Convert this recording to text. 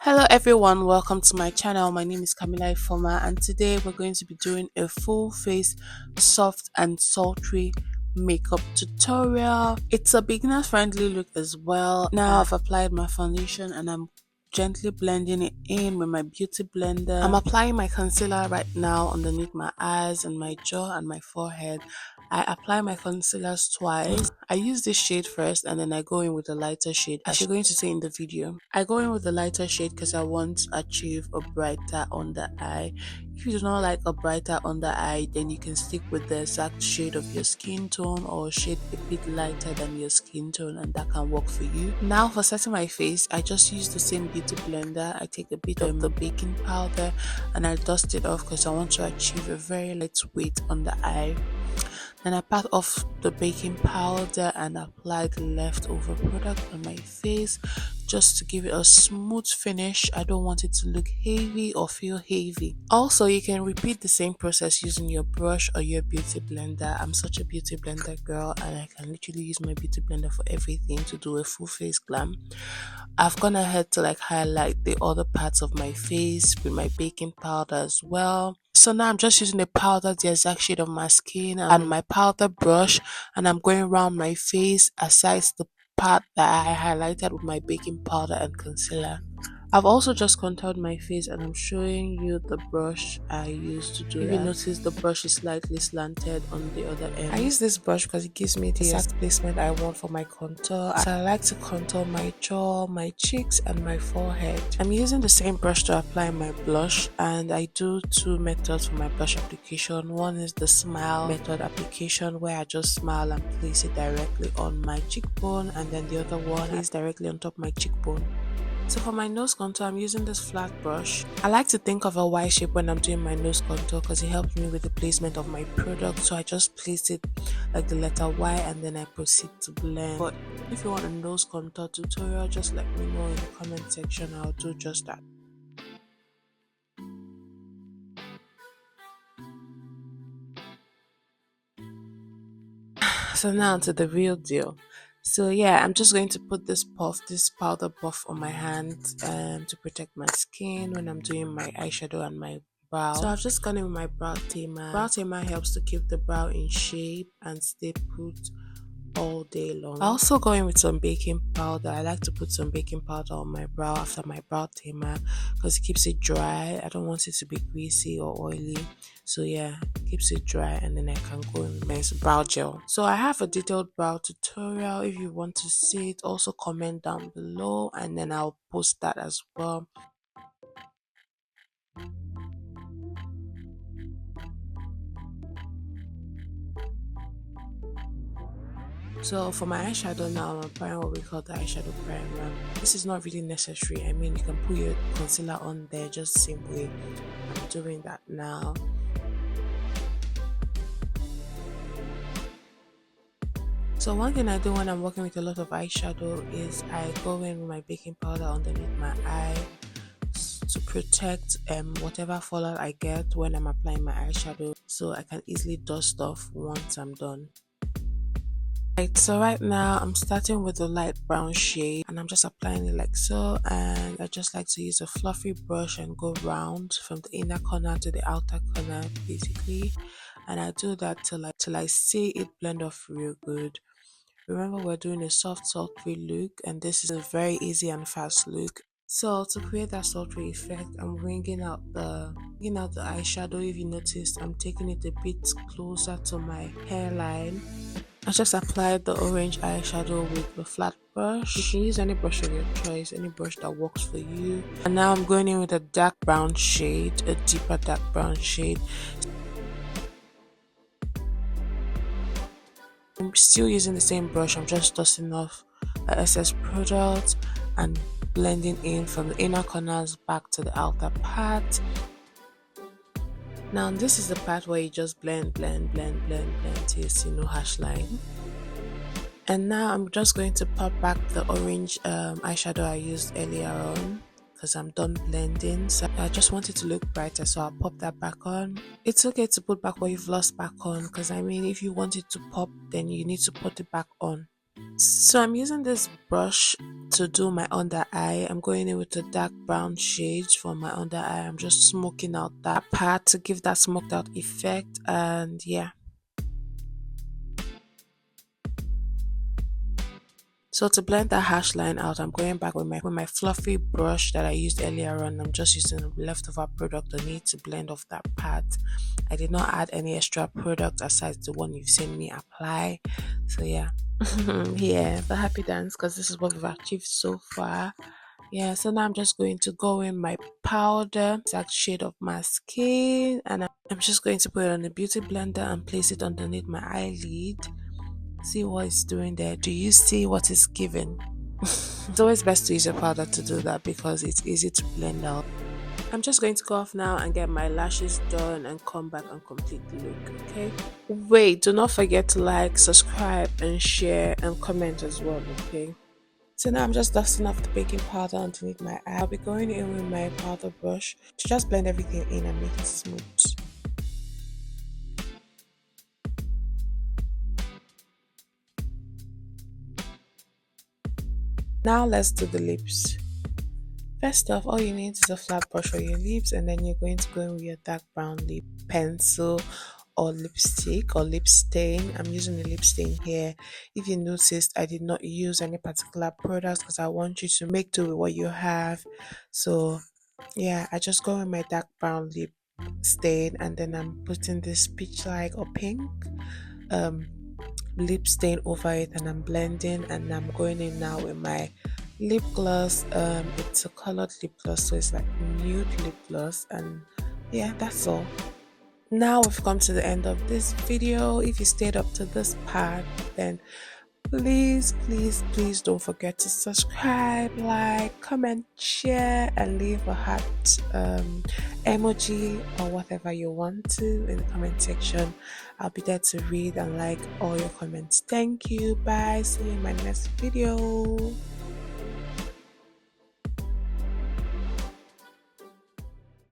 Hello everyone, welcome to my channel. My name is Camila Ifoma and today we're going to be doing a full face soft and sultry makeup tutorial. It's a beginner friendly look as well. Now I've applied my foundation and I'm gently blending it in with my beauty blender. I'm applying my concealer right now underneath my eyes and my jaw and my forehead. I apply my concealers twice. I use this shade first and then I go in with a lighter shade as you're going to see in the video. I go in with the lighter shade because I want to achieve a brighter under eye. If you do not like a brighter under eye, then you can stick with the exact shade of your skin tone or a shade a bit lighter than your skin tone, and that can work for you. Now for setting my face, I just use the same beauty blender. I take a bit of the baking powder and I dust it off because I want to achieve a very lightweight under eye. Then I pat off the baking powder and apply the leftover product on my face just to give it a smooth finish. I don't want it to look heavy or feel heavy. Also, you can repeat the same process using your brush or your beauty blender. I'm such a beauty blender girl and I can literally use my beauty blender for everything to do a full face glam. I've gone ahead to highlight the other parts of my face with my baking powder as well. So now I'm just using the powder, the exact shade of my skin and my powder brush, and I'm going around my face aside the part that I highlighted with my baking powder and concealer. I've also just contoured my face and I'm showing you the brush I used to do that. If you notice, the brush is slightly slanted on the other end. I use this brush because it gives me the exact placement I want for my contour. So I like to contour my jaw, my cheeks and my forehead. I'm using the same brush to apply my blush and I do two methods for my blush application. One is the smile method application where I just smile and place it directly on my cheekbone, and then the other one is directly on top of my cheekbone. So for my nose contour, I'm using this flat brush. I like to think of a Y shape when I'm doing my nose contour because it helps me with the placement of my product. So I just place it like the letter Y and then I proceed to blend. But if you want a nose contour tutorial, just let me know in the comment section. I'll do just that. So now to the real deal. So yeah, I'm just going to put this powder puff on my hand to protect my skin when I'm doing my eyeshadow and my brow. So I've just gone in with my brow tamer. Brow tamer helps to keep the brow in shape and stay put all day long. I also go in with some baking powder. I like to put some baking powder on my brow after my brow tamer because it keeps it dry. I don't want it to be greasy or oily. So yeah, it keeps it dry, and then I can go in with my brow gel. So I have a detailed brow tutorial. If you want to see it, also comment down below and then I'll post that as well. So for my eyeshadow now, I'm applying what we call the eyeshadow primer. This is not really necessary. I mean, you can put your concealer on there just the same way I'm doing that now. So one thing I do when I'm working with a lot of eyeshadow is I go in with my baking powder underneath my eye to protect whatever fallout I get when I'm applying my eyeshadow, so I can easily dust off once I'm done. Right, so right now I'm starting with the light brown shade and I'm just applying it like so, and I just like to use a fluffy brush and go round from the inner corner to the outer corner basically, and I do that till I see it blend off real good. Remember, we're doing a soft sultry look and this is a very easy and fast look. So to create that sultry effect, I'm bringing out the eyeshadow. If you noticed, I'm taking it a bit closer to my hairline. I just applied the orange eyeshadow with the flat brush. You can use any brush of your choice, any brush that works for you. And now I'm going in with a dark brown shade, a deeper dark brown shade. I'm still using the same brush. I'm just dusting off the excess product and blending in from the inner corners back to the outer part. Now this is the part where you just blend till you see no harsh line. And now I'm just going to pop back the orange eyeshadow I used earlier on because I'm done blending. So I just want it to look brighter, so I'll pop that back on. It's okay to put back what you've lost back on because I mean, if you want it to pop, then you need to put it back on. So I'm using this brush to do my under eye. I'm going in with the dark brown shades for my under eye. I'm just smoking out that part to give that smoked out effect. And yeah. So to blend that harsh line out, I'm going back with my fluffy brush that I used earlier on. I'm just using the leftover product on it to blend off that part. I did not add any extra product aside the one you've seen me apply. So yeah. Yeah, but happy dance because this is what we've achieved so far. Yeah, so now I'm just going to go in my powder, exact shade of my skin, and I'm just going to put it on the beauty blender and place it underneath my eyelid. See what it's doing there. Do you see what it's giving? It's always best to use your powder to do that because it's easy to blend out. I'm just going to go off now and get my lashes done and come back and complete the look, okay? Wait, do not forget to like, subscribe, and share and comment as well, okay? So now I'm just dusting off the baking powder underneath my eye. I'll be going in with my powder brush to just blend everything in and make it smooth. Now let's do the lips. First off, all you need is a flat brush for your lips, and then you're going to go in with your dark brown lip pencil or lipstick or lip stain. I'm using a lip stain here. If you noticed, I did not use any particular products because I want you to make do with what you have. So yeah, I just go with my dark brown lip stain, and then I'm putting this peach like or pink um lip stain over it, and I'm blending, and I'm going in now with my lip gloss. It's a colored lip gloss, so it's like nude lip gloss, and yeah, that's all. Now we've come to the end of this video. If you stayed up to this part, then please don't forget to subscribe, like, comment, share, and leave a heart emoji or whatever you want to in the comment section. I'll be there to read and like all your comments. Thank you. Bye. See you in my next video.